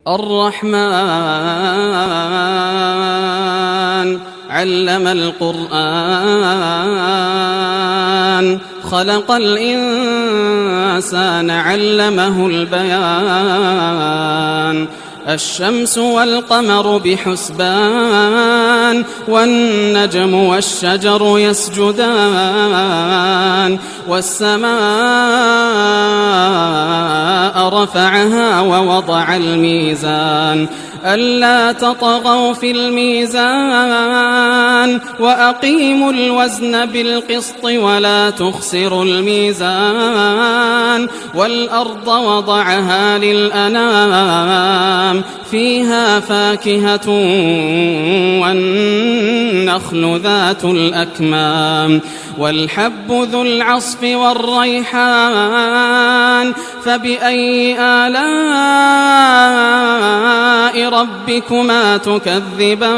الرحمن علم القرآن خلق الإنسان علمه البيان الشمس والقمر بحسبان والنجم والشجر يسجدان والسماء رفعها ووضع الميزان ألا تطغوا في الميزان وأقيموا الوزن بالقسط ولا تخسروا الميزان والأرض وضعها للأنام فيها فاكهة والنخل ذات الأكمام والحب ذو العصف والريحان فبأي آلاء ربكما تكذبان